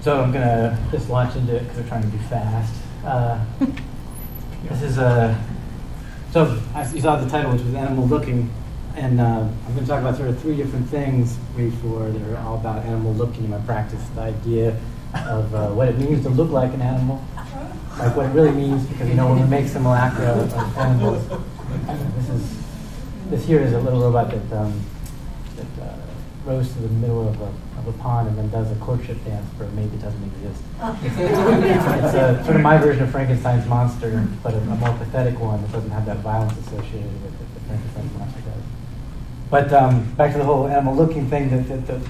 So I'm gonna just launch into it because we're trying to be fast. This is so as you saw the title, which was animal looking, and I'm going to talk about sort of three different things, maybe four, that are all about animal looking in my practice. The idea of what it means to look like an animal, like what it really means, because when we make simulacra of animals, this here is a little robot that rows to the middle of a pond and then does a courtship dance for a mate that doesn't exist. It's sort of my version of Frankenstein's monster, but a more pathetic one that doesn't have that violence associated with it that Frankenstein's monster does. But back to the whole animal looking thing, the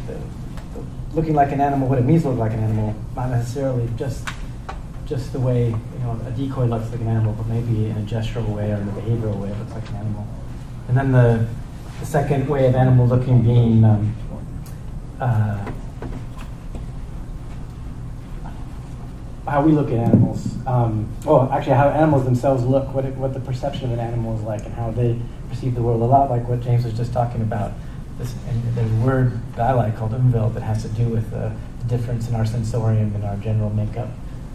looking like an animal, what it means to look like an animal, not necessarily just the way a decoy looks like an animal, but maybe in a gestural way or in a behavioral way it looks like an animal. And then the second way of animal looking being how we look at animals. Actually how animals themselves look, what the perception of an animal is like and how they perceive the world, a lot like what James was just talking about. And there's a word that I like called umwelt that has to do with the difference in our sensorium and our general makeup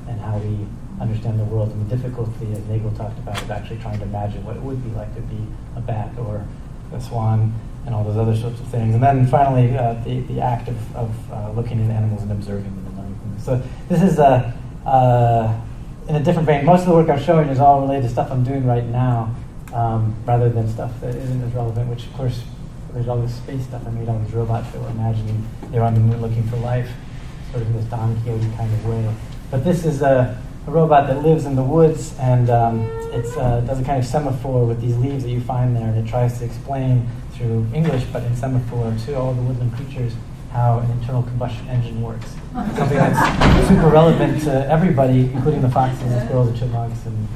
and how we understand the world, and the difficulty, as Nagel talked about, of actually trying to imagine what it would be like to be a bat or a swan and all those other sorts of things. And then finally, the act of looking at animals and observing them and learning from them. So this is in a different vein. Most of the work I'm showing is all related to stuff I'm doing right now, rather than stuff that isn't as relevant, which of course, there's all this space stuff. I made all these robots that were imagining they were on the moon looking for life, sort of in this Don Quixote kind of way. But this is a robot that lives in the woods, and it does a kind of semaphore with these leaves that you find there, and it tries to explain through English, but in semaphore, to all the woodland creatures how an internal combustion engine works. Something that's super relevant to everybody, including the foxes, the squirrels, the chipmunks, and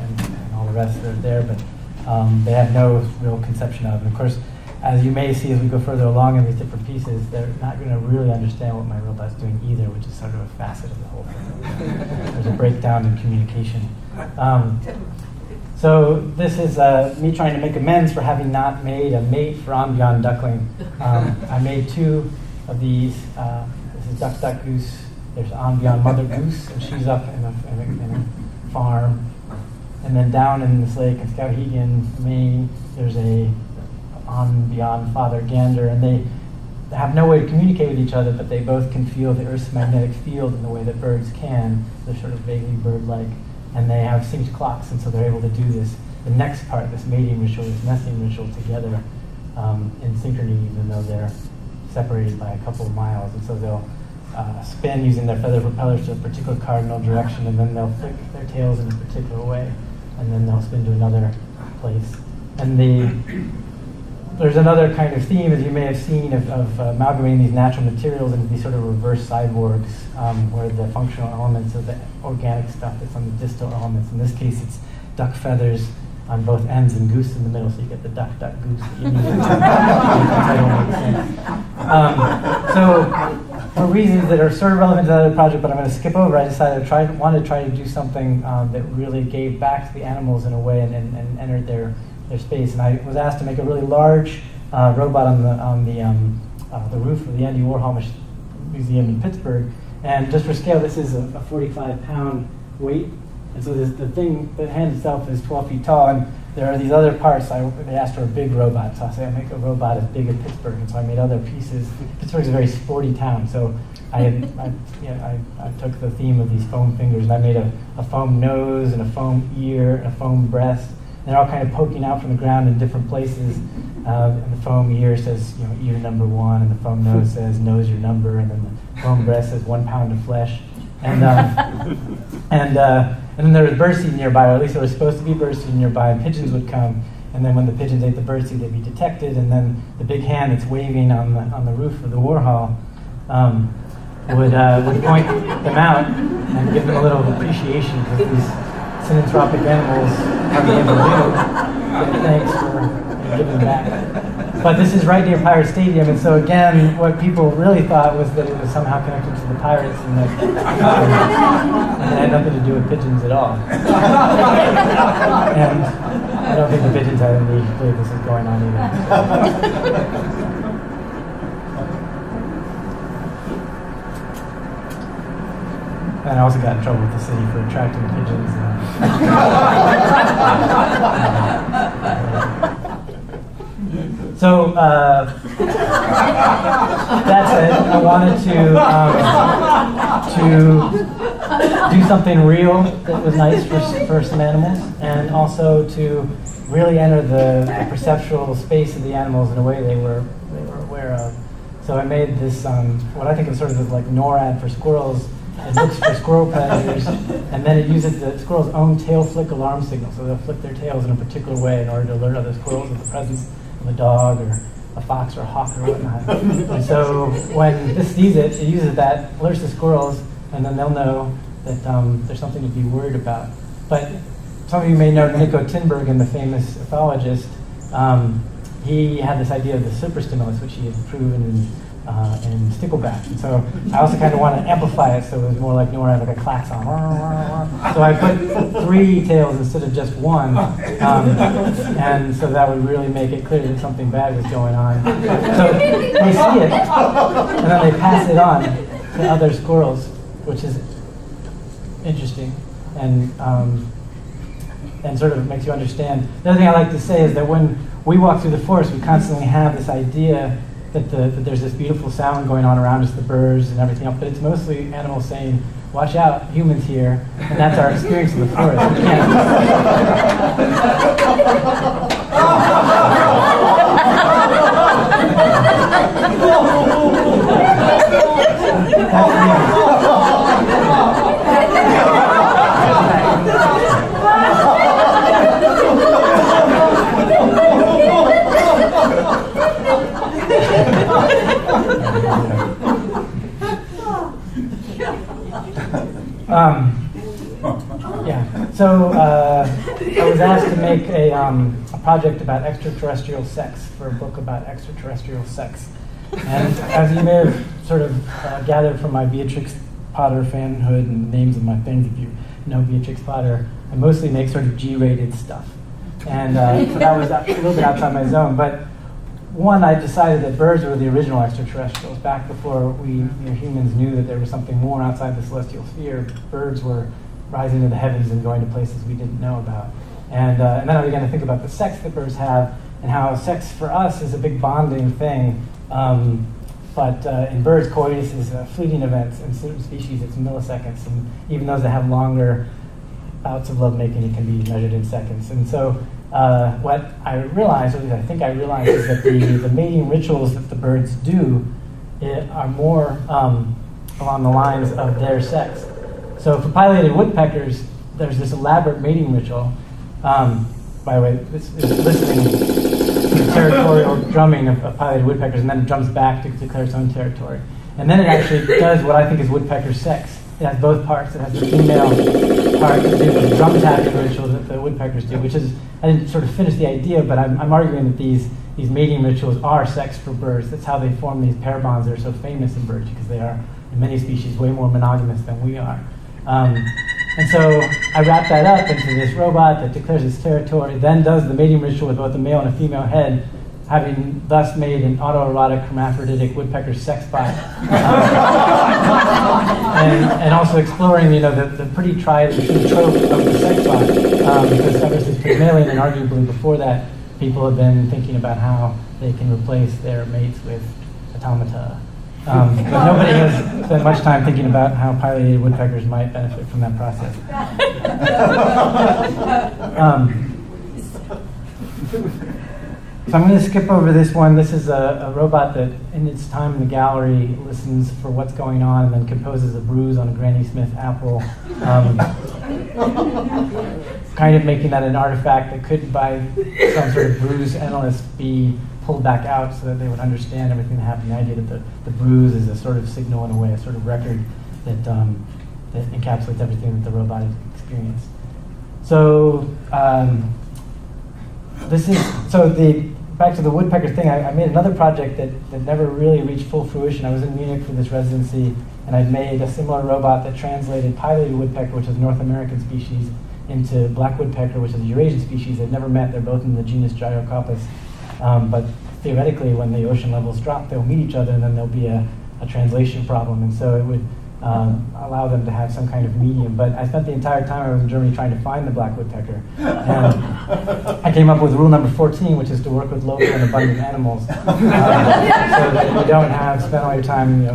all the rest that are there, but they have no real conception of. And of course, as you may see as we go further along in these different pieces, they're not going to really understand what my robot's doing either, which is sort of a facet of the whole thing. There's a breakdown in communication. So this is me trying to make amends for having not made a mate for Ambient duckling. I made two of these. This is Duck Duck Goose. There's Ambient Mother Goose, and she's up in a farm. And then down in this lake in Skowhegan, Maine, there's a Ambient Father Gander, and they have no way to communicate with each other, but they both can feel the Earth's magnetic field in the way that birds can. They're sort of vaguely bird-like, and they have synced clocks, and so they're able to do this. The next part, this mating ritual, this nesting ritual together in synchrony, even though they're separated by a couple of miles. And so they'll spin using their feather propellers to a particular cardinal direction, and then they'll flick their tails in a particular way, and then they'll spin to another place. And there's another kind of theme, as you may have seen, of amalgamating these natural materials into these sort of reverse cyborgs, where the functional elements of the organic stuff that's on the distal elements. In this case, it's duck feathers on both ends and goose in the middle, so you get the duck, duck, goose that you need. So for reasons that are sort of relevant to the other project, but I'm going to skip over, I decided I wanted to try to do something that really gave back to the animals in a way and entered their space. And I was asked to make a really large robot on the roof of the Andy Warhol Museum in Pittsburgh. And just for scale, this is a 45-pound weight. And so the thing, the hand itself is 12 feet tall, and there are these other parts. They asked for a big robot, so I said, I'll make a robot as big as Pittsburgh. And so I made other pieces. Pittsburgh's a very sporty town, so I took the theme of these foam fingers, and I made a foam nose and a foam ear and a foam breast. And they're all kind of poking out from the ground in different places. And the foam ear says, ear number 1, and the foam nose says, nose your number, and then the foam breast says 1 pound of flesh. And then there was birdseed nearby, or at least there was supposed to be birdseed nearby, and pigeons would come. And then when the pigeons ate the birdseed, they'd be detected, and then the big hand that's waving on the roof of the Warhol would point them out and give them a little appreciation because these synanthropic animals hardly ever do. Thanks for giving back. But this is right near Pirate Stadium, and so again, what people really thought was that it was somehow connected to the Pirates, and that it had nothing to do with pigeons at all. And I don't think the pigeons have any clue this is going on either. also got in trouble with the city for attracting pigeons. So that said, I wanted to do something real that was nice for some animals, and also to really enter the perceptual space of the animals in a way they were aware of. So I made this, what I think of sort of as like NORAD for squirrels. It looks for squirrel predators, and then it uses the squirrel's own tail flick alarm signal. So they'll flick their tails in a particular way in order to alert other squirrels of the presence of a dog or a fox or a hawk or whatnot. And so when this sees it, it uses that, alerts the squirrels, and then they'll know that there's something to be worried about. But some of you may know Nico Tinbergen, the famous ethologist. He had this idea of the superstimulus, which he had proven in stickleback. And so I also kind of want to amplify it so it was more like NORAD, like a klaxon. So I put 3 tails instead of just 1. And so that would really make it clear that something bad was going on. So they see it, and then they pass it on to other squirrels, which is interesting and sort of makes you understand. The other thing I like to say is that when we walk through the forest, we constantly have this idea that there's this beautiful sound going on around us, the birds and everything else, but it's mostly animals saying, watch out, humans here, and that's our experience of the forest. We can't. So I was asked to make a project about extraterrestrial sex for a book about extraterrestrial sex. And as you may have sort of gathered from my Beatrix Potter fanhood and the names of my things, if you know Beatrix Potter, I mostly make sort of G-rated stuff. And so that was a little bit outside my zone. But one, I decided that birds were the original extraterrestrials. Back before we humans knew that there was something more outside the celestial sphere, birds were rising to the heavens and going to places we didn't know about. And then I began to think about the sex that birds have and how sex for us is a big bonding thing. But in birds, coitus is a fleeting event. In certain species, it's milliseconds. And even those that have longer bouts of lovemaking, it can be measured in seconds. And so what I realized, or at least I think I realized, is that the mating rituals that the birds do are more along the lines of their sex. So for pileated woodpeckers, there's this elaborate mating ritual. By the way, this is listening to the territorial drumming of pileated woodpeckers, and then it drums back to declare its own territory. And then it actually does what I think is woodpecker sex. It has both parts. It has the female part to do with the drum tapping ritual that the woodpeckers do, which is, I didn't sort of finish the idea, but I'm arguing that these mating rituals are sex for birds. That's how they form these pair bonds that are so famous in birds, because they are, in many species, way more monogamous than we are. And so I wrap that up into this robot that declares its territory, then does the mating ritual with both a male and a female head, having thus made an autoerotic hermaphroditic woodpecker sex bot. And also exploring, the pretty tried trope of the sex bot, because ever since Pygmalion, and arguably before that, people have been thinking about how they can replace their mates with automata. But nobody has spent much time thinking about how pileated woodpeckers might benefit from that process. So I'm going to skip over this one. This is a robot that, in its time in the gallery, listens for what's going on and then composes a bruise on a Granny Smith apple, kind of making that an artifact that could, by some sort of bruise analyst, be pulled back out so that they would understand everything that happened. The idea that the bruise is a sort of signal in a way, a sort of record that encapsulates everything that the robot has experienced. So back to the woodpecker thing, I made another project that never really reached full fruition. I was in Munich for this residency, and I'd made a similar robot that translated pileated woodpecker, which is a North American species, into black woodpecker, which is a Eurasian species. They've never met. They're both in the genus Gyrocarpus. But theoretically, when the ocean levels drop, they'll meet each other, and then there'll be a translation problem. And so it would allow them to have some kind of medium. But I spent the entire time I was in Germany trying to find the black woodpecker. And I came up with rule number 14, which is to work with local and abundant animals. So that you don't spend all your time,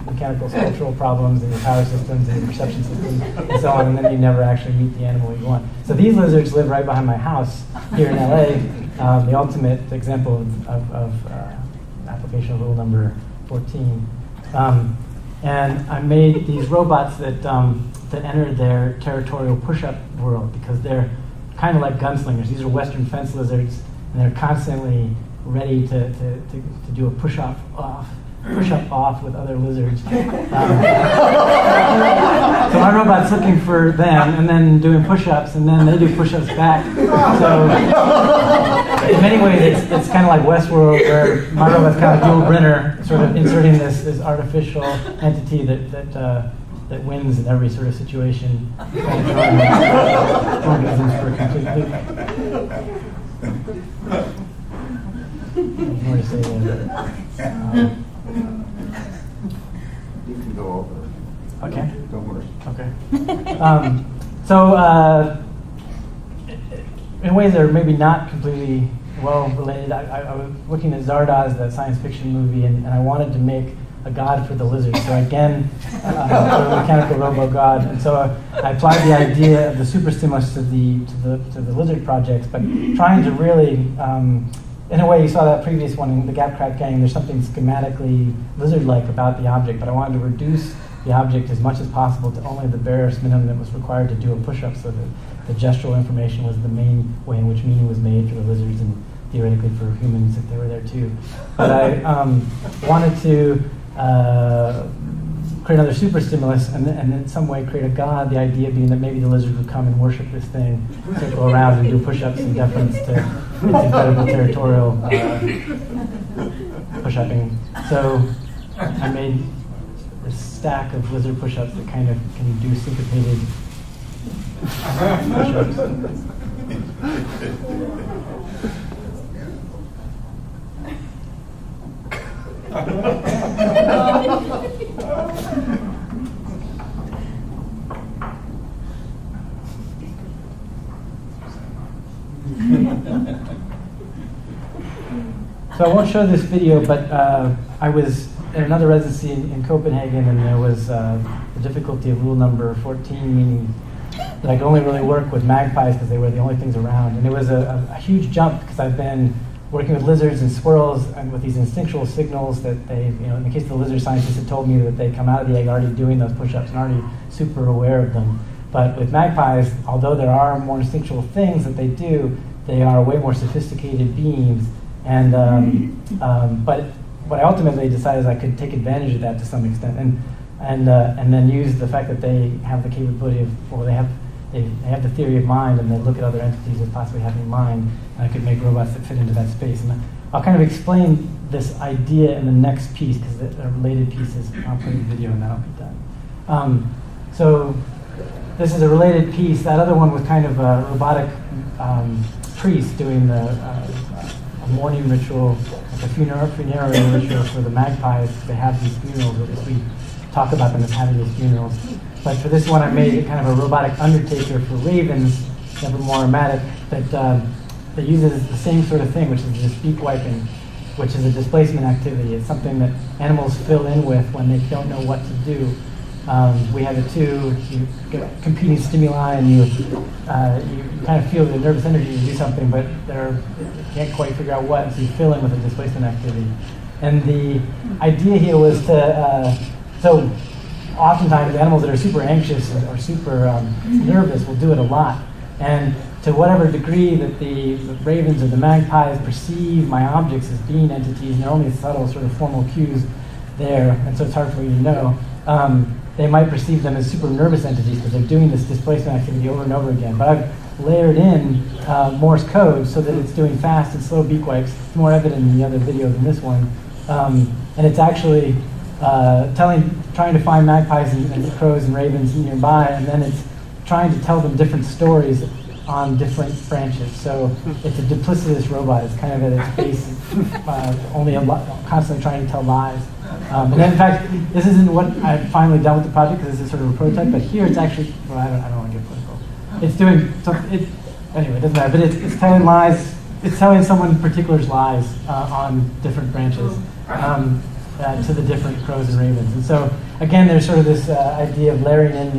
mechanical structural problems in your power systems and your perception systems and so on, and then you never actually meet the animal you want. So these lizards live right behind my house here in LA, the ultimate example of application of rule number 14. And I made these robots that enter their territorial push-up world because they're kind of like gunslingers. These are Western fence lizards, and they're constantly ready to do a push-up off with other lizards. So my robot's looking for them and then doing push-ups, and then they do push-ups back. So in many ways, it's kind of like Westworld, where my robot's kind of Yul Brynner, sort of inserting this artificial entity that wins in every sort of situation. Organisms for a complete loop. More to say there. You can go over. Okay. Don't worry. Okay. In ways that are maybe not completely well related, I was looking at Zardoz, that science fiction movie, and I wanted to make a god for the lizards. So again, sort of a mechanical robo god. And so I applied the idea of the superstimulus to the lizard projects, but trying to really. In a way, you saw that previous one in the Gap Crack Gang, there's something schematically lizard-like about the object, but I wanted to reduce the object as much as possible to only the barest minimum that was required to do a push-up, so that the gestural information was the main way in which meaning was made for the lizards and theoretically for humans if they were there too. But I wanted to create another superstimulus and in some way create a god, the idea being that maybe the lizard would come and worship this thing, circle around and do push-ups in deference to its incredible territorial push-upping. So I made this stack of lizard push-ups that kind of can do syncopated push-ups. So I won't show this video, but I was in another residency in Copenhagen, and there was the difficulty of rule number 14, meaning that I could only really work with magpies because they were the only things around. And it was a huge jump because I've been working with lizards and squirrels and with these instinctual signals that they, in the case of the lizard scientists, had told me that they come out of the egg already doing those push-ups and already super aware of them. But with magpies, although there are more instinctual things that they do, they are way more sophisticated beings. And but what I ultimately decided is I could take advantage of that to some extent, and then use the fact that they have the capability of, or they have the theory of mind, and they look at other entities as possibly having mind, and I could make robots that fit into that space. And I'll kind of explain this idea in the next piece, because the related pieces, I'll put in the video and then I'll be done. So this is a related piece. That other one was kind of a robotic priest doing a morning ritual, like a funeral ritual for the magpies. They have these funerals, or at least we talk about them as having these funerals. But for this one, I made it kind of a robotic undertaker for ravens, never more aromatic, that uses the same sort of thing, which is this beak wiping, which is a displacement activity. It's something that animals fill in with when they don't know what to do. We have it too. You get competing stimuli, and you kind of feel the nervous energy to do something, but you can't quite figure out what, so you fill in with a displacement activity. And the idea here was to, so oftentimes animals that are super anxious or super nervous will do it a lot. And to whatever degree that the ravens or the magpies perceive my objects as being entities, and they're only subtle sort of formal cues there, and so it's hard for me to know, they might perceive them as super nervous entities because they're doing this displacement activity over and over again. But I've layered in Morse code so that it's doing fast and slow beak wipes. It's more evident in the other video than this one. And it's actually trying to find magpies and crows and ravens nearby, and then it's trying to tell them different stories on different branches. So it's a duplicitous robot. It's kind of at its base, only constantly trying to tell lies. And then, in fact, this isn't what I've finally done with the project because this is sort of a prototype. But here, it's actually well, I don't want to get political. It's doing so. Anyway, it doesn't matter. But it's telling lies. It's telling someone particular's lies on different branches to the different crows and ravens. And so again, there's sort of this idea of layering in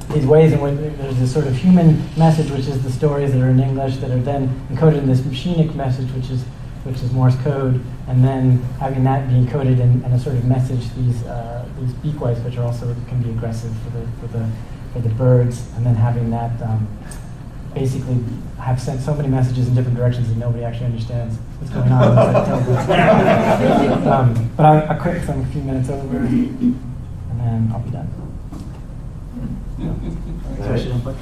these ways in which there's this sort of human message, which is the stories that are in English that are then encoded in this machinic message, which is Morse code, and then having that be encoded in a sort of message, these beakwites, which are also can be aggressive for the birds, and then having that basically have sent so many messages in different directions that nobody actually understands what's going on. But I'll quit because I'm a few minutes over, and then I'll be done. So I should unplug.